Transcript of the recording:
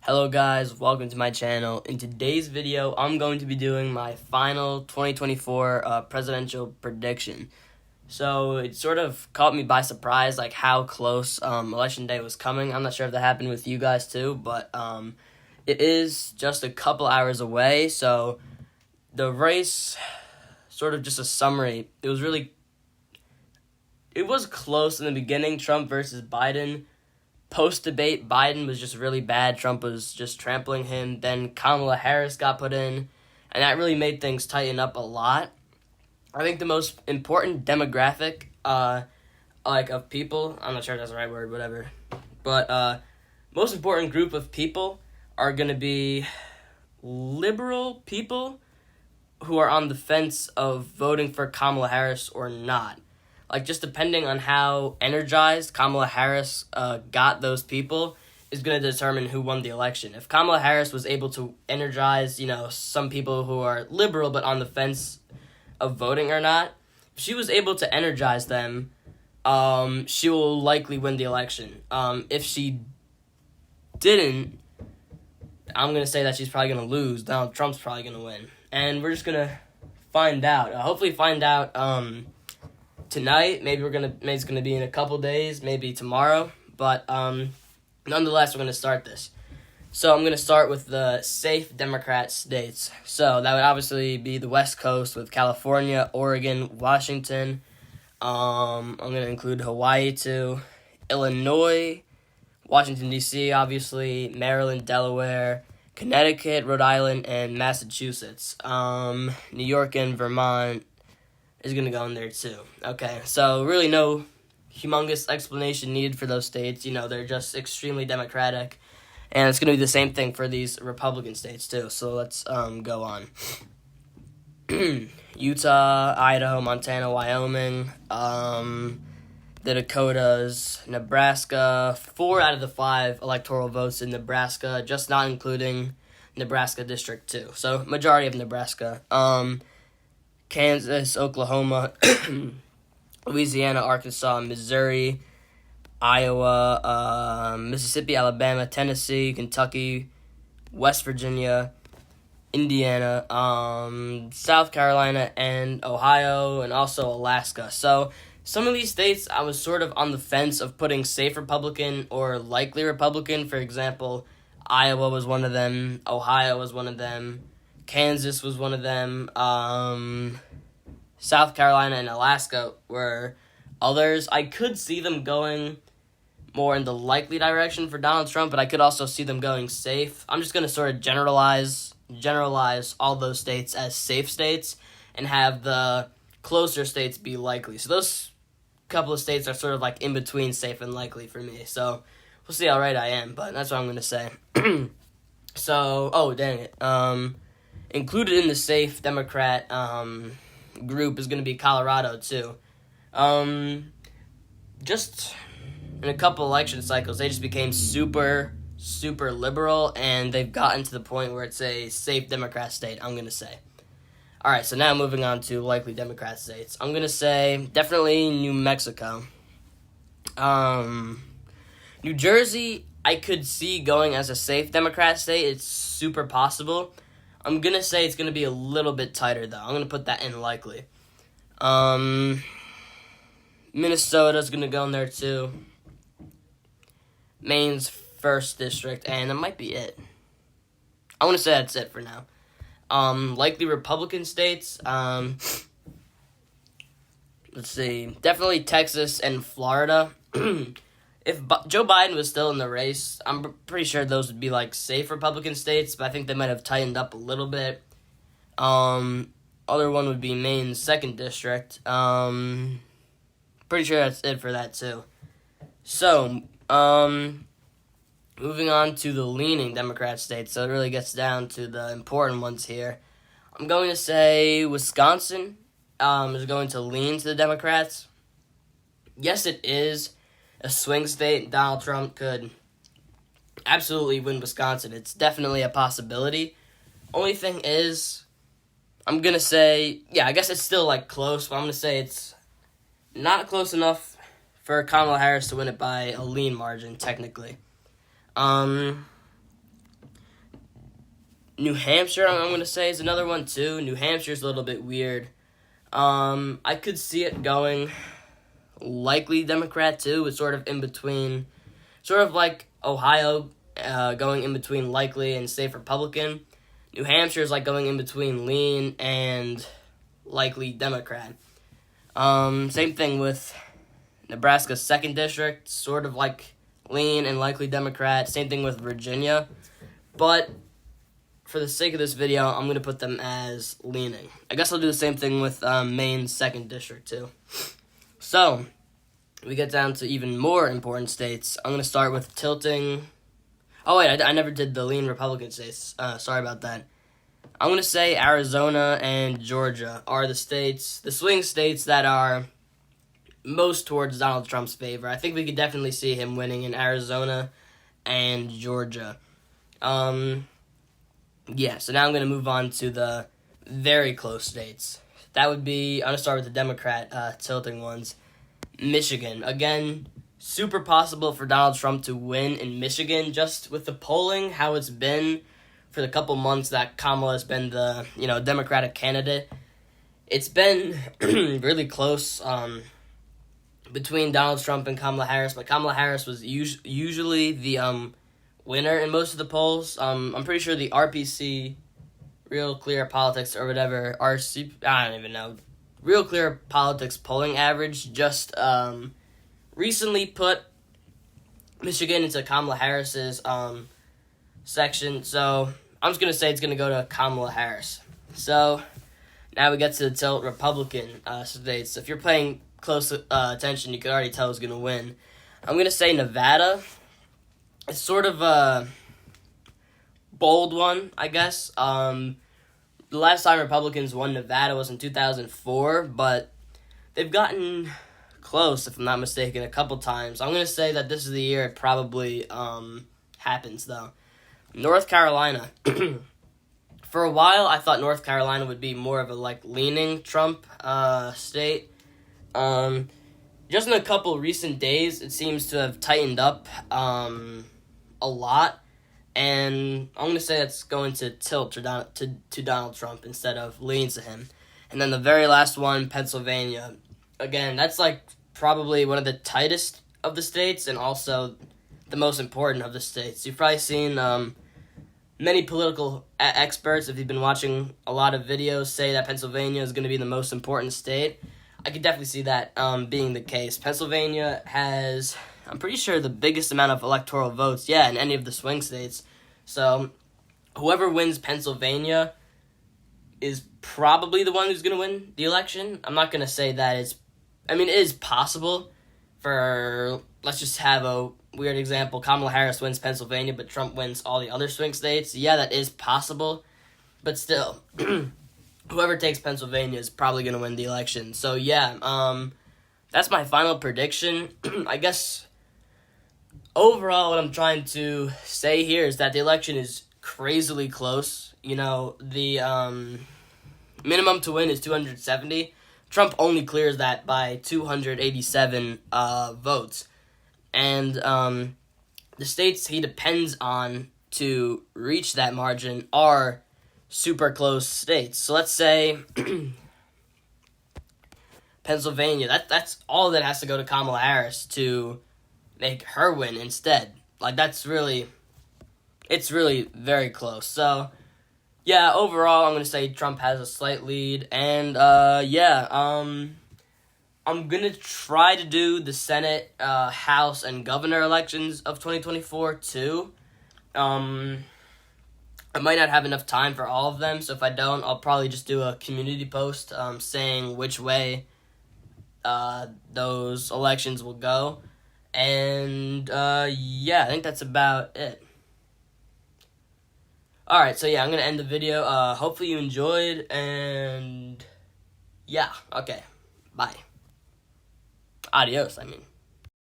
Hello guys, welcome to my channel. In today's video, I'm going to be doing my final 2024 presidential prediction. So it sort of caught me by surprise, like how close election day was coming. I'm not sure if that happened with you guys too, but it is just a couple hours away. So the race, sort of just a summary, it was close in the beginning, Trump versus Biden. Post-debate, Biden was just really bad. Trump was just trampling him. Then Kamala Harris got put in, and that really made things tighten up a lot. I think the most important demographic, of people, I'm not sure if that's the right word, whatever, but most important group of people are going to be liberal people who are on the fence of voting for Kamala Harris or not. Like, just depending on how energized Kamala Harris got those people is going to determine who won the election. If Kamala Harris was able to energize, some people who are liberal but on the fence of voting or not, if she was able to energize them, she will likely win the election. If she didn't, I'm going to say that she's probably going to lose. Donald Trump's probably going to win. And we're just going to find out. Hopefully find out tonight. Maybe it's gonna be in a couple days, maybe tomorrow. But nonetheless, we're gonna start this. So I'm gonna start with the safe Democrat states. So that would obviously be the West Coast with California, Oregon, Washington. I'm gonna include Hawaii too, Illinois, Washington D.C. obviously, Maryland, Delaware, Connecticut, Rhode Island, and Massachusetts. New York and Vermont is going to go in there too. Okay, so really no humongous explanation needed for those states. They're just extremely Democratic. And it's going to be the same thing for these Republican states too. So let's go on. Utah, Idaho, Montana, Wyoming, the Dakotas, Nebraska, 4 out of the 5 electoral votes in Nebraska, just not including Nebraska District 2. So majority of Nebraska. Kansas, Oklahoma, Louisiana, Arkansas, Missouri, Iowa, Mississippi, Alabama, Tennessee, Kentucky, West Virginia, Indiana, South Carolina, and Ohio, and also Alaska. So some of these states I was sort of on the fence of putting safe Republican or likely Republican. For example, Iowa was one of them, Ohio was one of them, Kansas was one of them. South Carolina and Alaska were others. I could see them going more in the likely direction for Donald Trump, but I could also see them going safe. I'm just going to sort of generalize all those states as safe states and have the closer states be likely. So those couple of states are sort of like in between safe and likely for me. So we'll see how right I am, but that's what I'm going to say. So, dang it. Included in the safe Democrat group is going to be Colorado too. Just in a couple election cycles, they just became super liberal, and they've gotten to the point where it's a safe Democrat state, I'm going to say. All right, so now moving on to likely Democrat states. I'm going to say definitely New Mexico. New Jersey, I could see going as a safe Democrat state. It's super possible. I'm going to say it's going to be a little bit tighter, though. I'm going to put that in likely. Minnesota's going to go in there, too. Maine's 1st district, and that might be it. I want to say that's it for now. Likely Republican states, let's see. Definitely Texas and Florida. If Joe Biden was still in the race, I'm pretty sure those would be, safe Republican states, but I think they might have tightened up a little bit. Other one would be Maine's 2nd district. Pretty sure that's it for that, too. So, moving on to the leaning Democrat states, so it really gets down to the important ones here. I'm going to say Wisconsin is going to lean to the Democrats. Yes, it is a swing state. Donald Trump could absolutely win Wisconsin. It's definitely a possibility. Only thing is, I'm going to say, I guess it's still, close, but I'm going to say it's not close enough for Kamala Harris to win it by a lean margin, technically. New Hampshire, I'm going to say, is another one, too. New Hampshire's a little bit weird. I could see it going likely Democrat, too. It's sort of in between, sort of like Ohio, going in between likely and safe Republican. New Hampshire is like going in between lean and likely Democrat. Same thing with Nebraska's 2nd district, sort of like lean and likely Democrat. Same thing with Virginia. But for the sake of this video, I'm going to put them as leaning. I guess I'll do the same thing with Maine's 2nd district, too. So, we get down to even more important states. I'm going to start with tilting. Oh, wait, I never did the lean Republican states. Sorry about that. I'm going to say Arizona and Georgia are the states, the swing states that are most towards Donald Trump's favor. I think we could definitely see him winning in Arizona and Georgia. Yeah, so now I'm going to move on to the very close states. That would be, I'm going to start with the Democrat tilting ones. Michigan. Again, super possible for Donald Trump to win in Michigan, just with the polling, how it's been for the couple months that Kamala has been the, Democratic candidate. It's been really close between Donald Trump and Kamala Harris, but Kamala Harris was usually the winner in most of the polls. I'm pretty sure the RPC, Real Clear Politics, or whatever, I don't even know, Real Clear Politics polling average just recently put Michigan into Kamala Harris's section, so I'm just going to say it's going to go to Kamala Harris. So now we get to the tilt Republican states. So if you're paying close attention, you can already tell who's going to win. I'm going to say Nevada. It's sort of a bold one, I guess. The last time Republicans won Nevada was in 2004, but they've gotten close, if I'm not mistaken, a couple times. I'm going to say that this is the year it probably happens, though. North Carolina. For a while, I thought North Carolina would be more of a, leaning Trump state. Just in a couple recent days, it seems to have tightened up a lot. And I'm going to say that's going to tilt to Donald Trump instead of lean to him. And then the very last one, Pennsylvania. Again, that's, probably one of the tightest of the states and also the most important of the states. You've probably seen many political experts, if you've been watching a lot of videos, say that Pennsylvania is going to be the most important state. I could definitely see that being the case. Pennsylvania has, I'm pretty sure, the biggest amount of electoral votes, in any of the swing states. So whoever wins Pennsylvania is probably the one who's going to win the election. I'm not going to say that it is possible for, let's just have a weird example. Kamala Harris wins Pennsylvania, but Trump wins all the other swing states. Yeah, that is possible. But still, whoever takes Pennsylvania is probably going to win the election. So, that's my final prediction. I guess overall what I'm trying to say here is that the election is crazily close. The minimum to win is 270. Trump only clears that by 287 votes. And the states he depends on to reach that margin are super close states. So let's say Pennsylvania. That's all that has to go to Kamala Harris to make her win instead. It's really very close. So yeah, overall, I'm going to say Trump has a slight lead. And, I'm going to try to do the Senate, House, and governor elections of 2024, too. I might not have enough time for all of them, so if I don't, I'll probably just do a community post saying which way those elections will go. And, I think that's about it. Alright, so I'm going to end the video. Hopefully you enjoyed, and okay, bye. Adios,